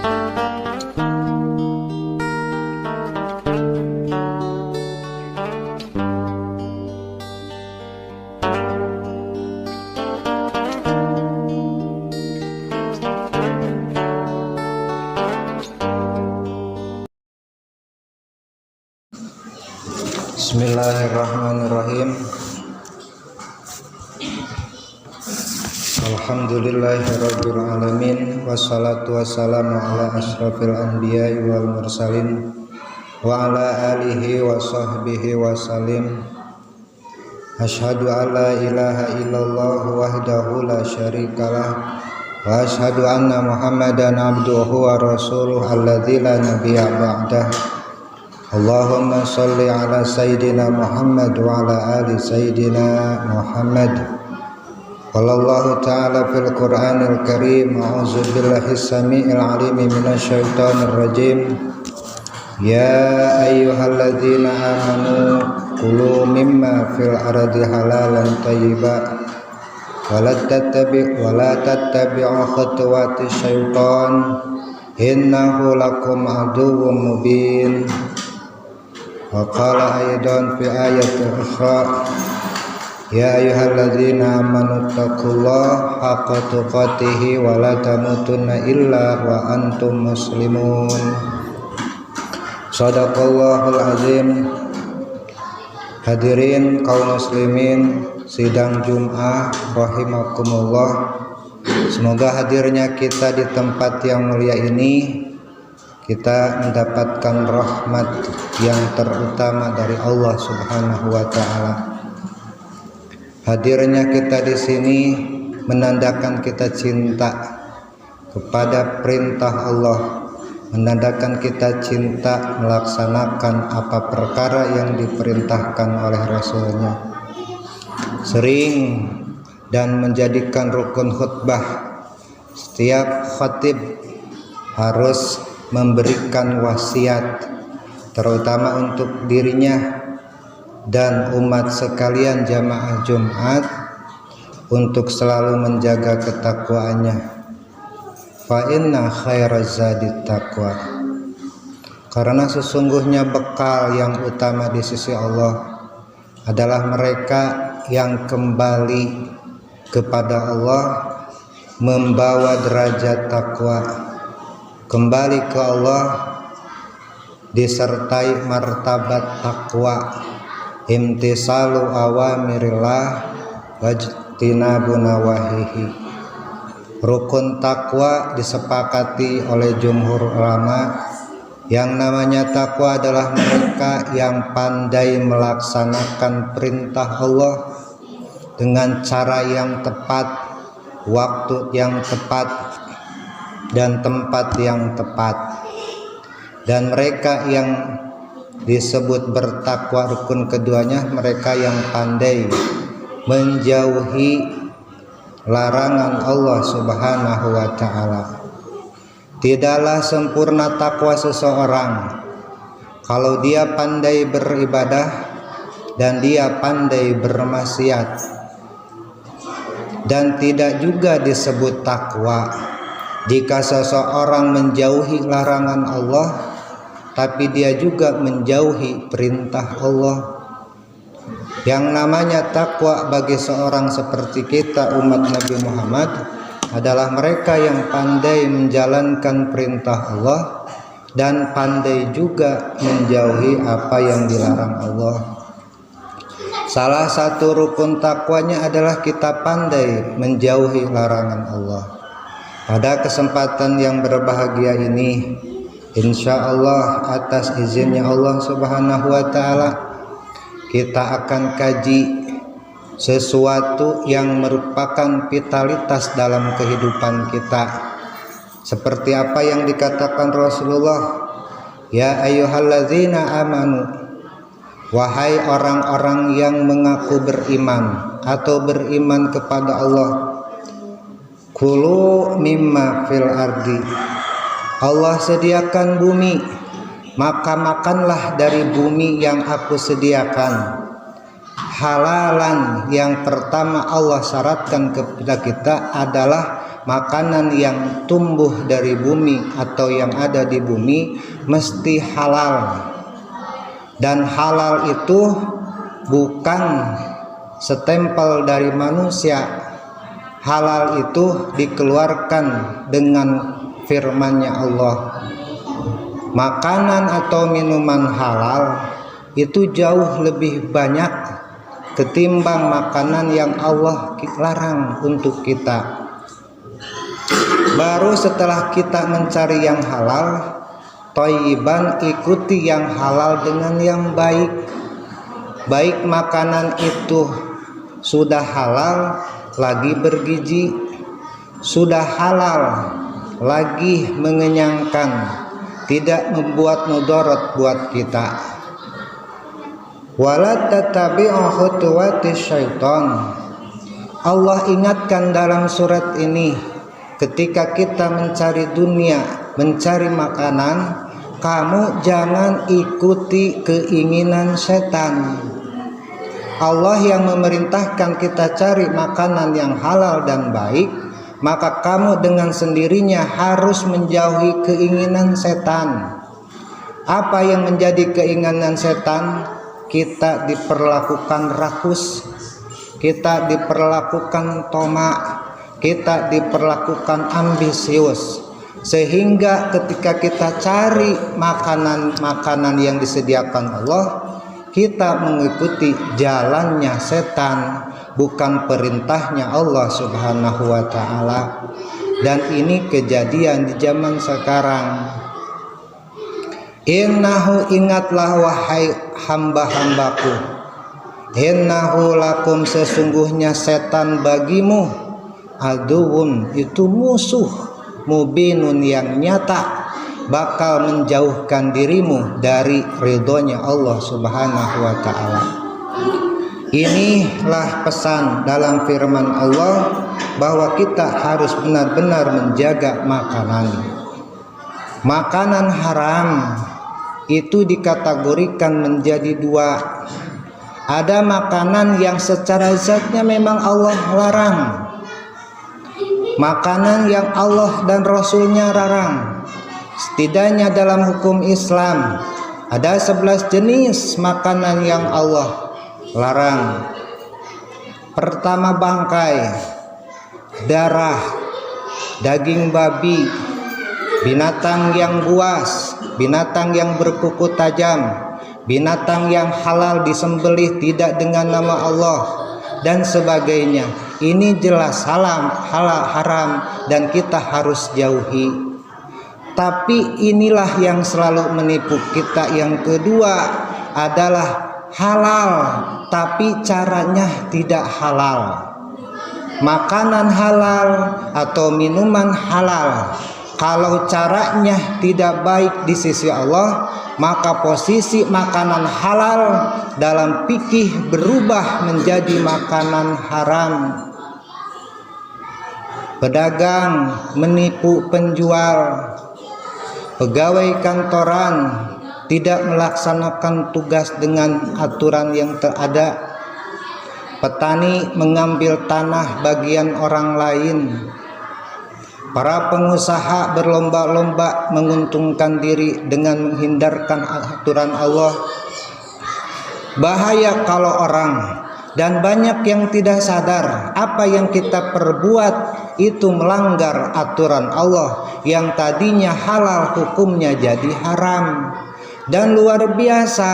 Bismillahirrahmanirrahim. Alhamdulillahirabbil alamin wassalatu wassalamu ala asyrafil anbiya'i wal mursalin wa ala alihi wa sahbihi wasallim. Asyhadu an la ilaha illallah wahdahu la syarikalah wa asyhadu anna Muhammadan abduhu wa rasuluhu alladzi la nabiyya ba'dah. Allahumma salli ala sayyidina Muhammad wa ala ali sayyidina Muhammad. Wallahu ta'ala fil Qur'anil Karim. A'udzu billahi samii'il 'aliim minasy syaithanir rajim. Ya ayyuhalladzina amanu kulu mimma fil ardi halalan thayyiban wa la tattabi'u khutuwatis syaitan innahu lakum aduwwum mubin. Wa qala aidan fi ayatin ukhra ya ayyuhalladzina amanu taqullaha haqqa tuqatih wa la tamutunna illa wa antum muslimun. Shadaqallahul azim. Hadirin kaum muslimin sidang Jum'ah rahimakumullah. Semoga hadirnya kita di tempat yang mulia ini kita mendapatkan rahmat yang terutama dari Allah Subhanahu wa taala. Hadirnya kita di sini menandakan kita cinta kepada perintah Allah, menandakan kita cinta melaksanakan apa perkara yang diperintahkan oleh Rasulnya. Sering dan menjadikan rukun khutbah, setiap khatib harus memberikan wasiat terutama untuk dirinya dan umat sekalian jamaah Jumat untuk selalu menjaga ketakwaannya. Fa inna khairaz zadi taqwa. Karena sesungguhnya bekal yang utama di sisi Allah adalah mereka yang kembali kepada Allah membawa derajat takwa, kembali ke Allah disertai martabat takwa, imtisalu awamirillah wajtinabu nawahihi. Rukun takwa disepakati oleh jumhur ulama. Yang namanya takwa adalah mereka yang pandai melaksanakan perintah Allah dengan cara yang tepat, waktu yang tepat, dan tempat yang tepat. Dan mereka yang disebut bertakwa rukun keduanya mereka yang pandai menjauhi larangan Allah Subhanahu wa taala. Tidaklah sempurna takwa seseorang kalau dia pandai beribadah dan dia pandai bermaksiat, dan tidak juga disebut takwa jika seseorang menjauhi larangan Allah tapi dia juga menjauhi perintah Allah. Yang namanya takwa bagi seorang seperti kita umat Nabi Muhammad adalah mereka yang pandai menjalankan perintah Allah dan pandai juga menjauhi apa yang dilarang Allah. Salah satu rukun takwanya adalah kita pandai menjauhi larangan Allah. Pada kesempatan yang berbahagia ini, insya Allah atas izinnya Allah Subhanahu wa taala, kita akan kaji sesuatu yang merupakan vitalitas dalam kehidupan kita. Seperti apa yang dikatakan Rasulullah, ya ayyuhalladzina amanu, wahai orang-orang yang mengaku beriman atau beriman kepada Allah, kulu mimma fil ardi, Allah sediakan bumi, maka makanlah dari bumi yang aku sediakan. Halalan yang pertama Allah syaratkan kepada kita adalah makanan yang tumbuh dari bumi atau yang ada di bumi mesti halal. Dan halal itu bukan setempel dari manusia. Halal itu dikeluarkan dengan firman-Nya Allah. Makanan atau minuman halal itu jauh lebih banyak ketimbang makanan yang Allah larang untuk kita. Baru setelah kita mencari yang halal, thayyiban, ikuti yang halal dengan yang baik. Baik makanan itu sudah halal lagi bergizi, sudah halal lagi mengenyangkan, tidak membuat mudarat buat kita. Wala tattabi'u khutuwatis syaitan. Allah ingatkan dalam surat ini, ketika kita mencari dunia, mencari makanan, kamu jangan ikuti keinginan setan. Allah yang memerintahkan kita cari makanan yang halal dan baik, maka kamu dengan sendirinya harus menjauhi keinginan setan. Apa yang menjadi keinginan setan? Kita diperlakukan rakus, kita diperlakukan tomak, kita diperlakukan ambisius, sehingga ketika kita cari makanan-makanan yang disediakan Allah, kita mengikuti jalannya setan, bukan perintahnya Allah Subhanahu wa ta'ala. Dan ini kejadian di zaman sekarang. Innahu, ingatlah wahai hamba-hambaku, innahu lakum, sesungguhnya setan bagimu, aduun, itu musuh, mubinun, yang nyata, bakal menjauhkan dirimu dari ridhonya Allah Subhanahu wa ta'ala. Inilah pesan dalam firman Allah, bahwa kita harus benar-benar menjaga makanan. Makanan haram itu dikategorikan menjadi dua. Ada makanan yang secara zatnya memang Allah larang, makanan yang Allah dan Rasulnya larang. Setidaknya dalam hukum Islam ada 11 jenis makanan yang Allah larang. Pertama, bangkai, darah, daging babi, binatang yang buas, binatang yang berkuku tajam, binatang yang halal disembelih tidak dengan nama Allah, dan sebagainya. Ini jelas halal haram dan kita harus jauhi. Tapi inilah yang selalu menipu kita. Yang kedua adalah halal tapi caranya tidak halal. Makanan halal atau minuman halal, kalau caranya tidak baik di sisi Allah, maka posisi makanan halal dalam fikih berubah menjadi makanan haram. Pedagang menipu penjual, pegawai kantoran tidak melaksanakan tugas dengan aturan yang terada, petani mengambil tanah bagian orang lain, para pengusaha berlomba-lomba menguntungkan diri dengan menghindarkan aturan Allah. Bahaya kalau orang, dan banyak yang tidak sadar apa yang kita perbuat itu melanggar aturan Allah yang tadinya halal, hukumnya jadi haram. Dan luar biasa,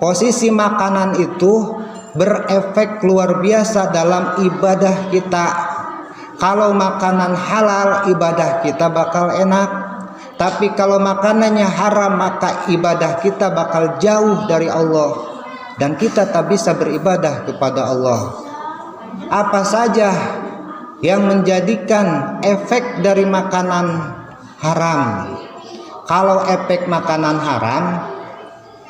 posisi makanan itu berefek luar biasa dalam ibadah kita. Kalau makanan halal, ibadah kita bakal enak. Tapi kalau makanannya haram, maka ibadah kita bakal jauh dari Allah, dan kita tak bisa beribadah kepada Allah. Apa saja yang menjadikan efek dari makanan haram? Kalau efek makanan haram,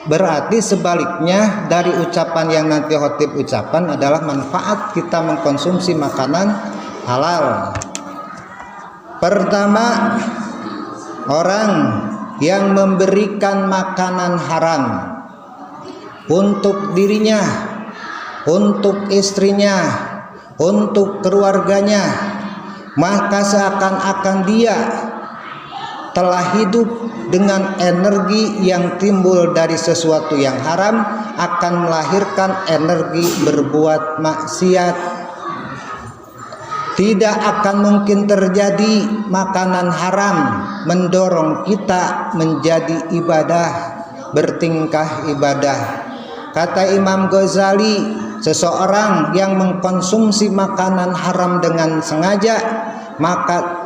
berarti sebaliknya dari ucapan yang nanti khotib ucapan adalah manfaat kita mengkonsumsi makanan halal. Pertama, orang yang memberikan makanan haram untuk dirinya, untuk istrinya, untuk keluarganya, maka seakan-akan dia telah hidup dengan energi yang timbul dari sesuatu yang haram, akan melahirkan energi berbuat maksiat. Tidak akan mungkin terjadi makanan haram mendorong kita menjadi ibadah, bertingkah ibadah. Kata Imam Ghazali, seseorang yang mengkonsumsi makanan haram dengan sengaja, maka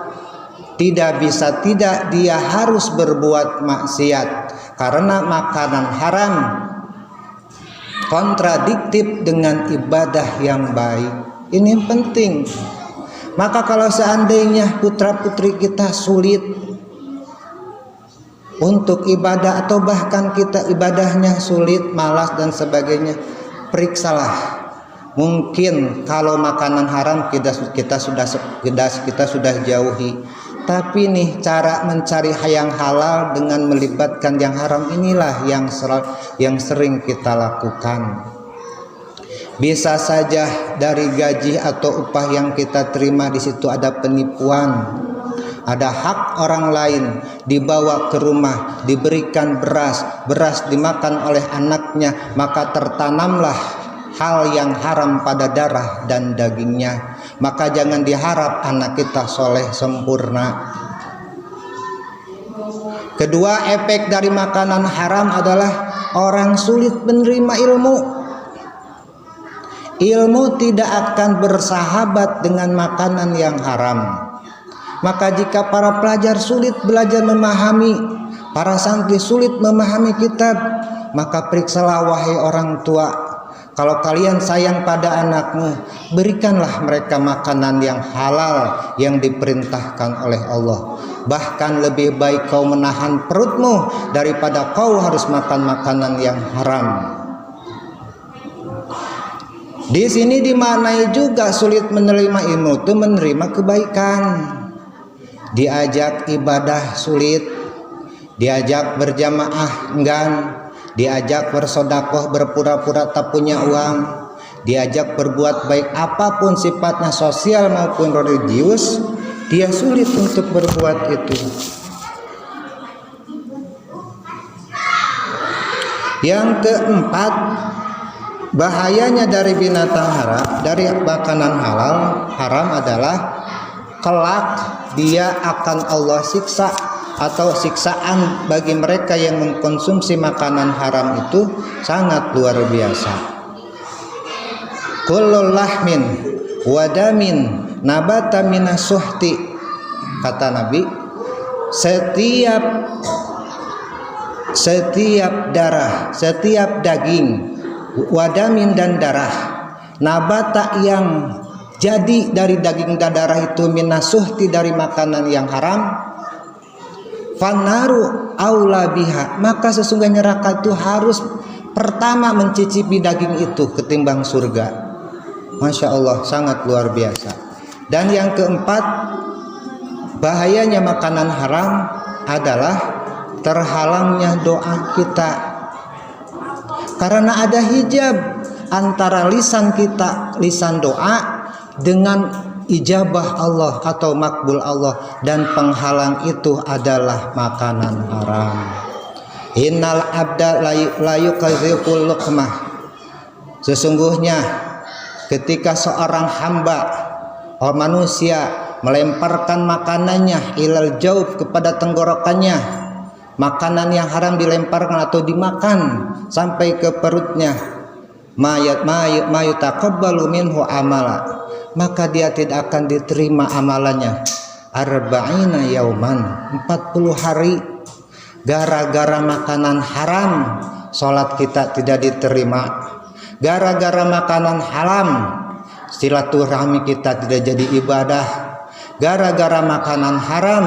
tidak bisa tidak dia harus berbuat maksiat, karena makanan haram kontradiktif dengan ibadah yang baik. Ini penting. Maka kalau seandainya putra-putri kita sulit untuk ibadah, atau bahkan kita ibadahnya sulit, malas dan sebagainya, periksalah. Mungkin kalau makanan haram kita sudah jauhi. Tapi nih, cara mencari yang halal dengan melibatkan yang haram inilah yang sering kita lakukan. Bisa saja dari gaji atau upah yang kita terima di situ ada penipuan, ada hak orang lain, dibawa ke rumah, diberikan beras dimakan oleh anaknya, maka tertanamlah hal yang haram pada darah dan dagingnya. Maka jangan diharap anak kita soleh sempurna. Kedua, efek dari makanan haram adalah orang sulit menerima ilmu. Ilmu tidak akan bersahabat dengan makanan yang haram. Maka jika para pelajar sulit belajar memahami, para santri sulit memahami kitab, maka periksalah wahai orang tua. Kalau kalian sayang pada anakmu, berikanlah mereka makanan yang halal yang diperintahkan oleh Allah. Bahkan lebih baik kau menahan perutmu daripada kau harus makan makanan yang haram. Di sini dimaknai juga sulit menerima ilmu itu menerima kebaikan. Diajak ibadah sulit, diajak berjamaah enggan, diajak bersodakoh berpura-pura tak punya uang, diajak berbuat baik apapun sifatnya sosial maupun religius, dia sulit untuk berbuat itu. Yang keempat, bahayanya dari binatang haram, dari makanan haram adalah kelak dia akan Allah siksa, atau siksaan bagi mereka yang mengkonsumsi makanan haram itu sangat luar biasa. Kullu lahmin wadamin nabata minas suhti, kata Nabi, setiap darah, setiap daging, wadamin dan darah, nabata yang jadi dari daging dan darah itu, minasuhti dari makanan yang haram, fanaru aula biha, maka sesungguhnya neraka itu harus pertama mencicipi daging itu ketimbang surga. Masya Allah, sangat luar biasa. Dan yang keempat, bahayanya makanan haram adalah terhalangnya doa kita, karena ada hijab antara lisan kita, lisan doa, dengan ijabah Allah atau makbul Allah, dan penghalang itu adalah makanan haram. Innal abda la yukazziful luqmah, sesungguhnya ketika seorang hamba manusia melemparkan makanannya ilal jaub, kepada tenggorokannya, makanan yang haram dilemparkan atau dimakan sampai ke perutnya, mayutaqabbalu minhu amala, maka dia tidak akan diterima amalannya arba'ina yauman, 40 hari. Gara-gara makanan haram salat kita tidak diterima, gara-gara makanan haram silaturahmi kita tidak jadi ibadah, gara-gara makanan haram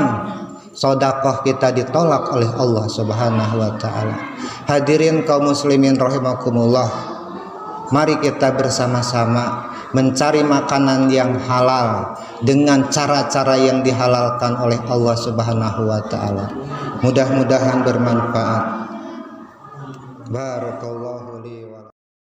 sedekah kita ditolak oleh Allah Subhanahu wa taala. Hadirin kaum muslimin rahimakumullah, mari kita bersama-sama mencari makanan yang halal dengan cara-cara yang dihalalkan oleh Allah Subhanahu wa taala. Mudah-mudahan bermanfaat. Barakallahu li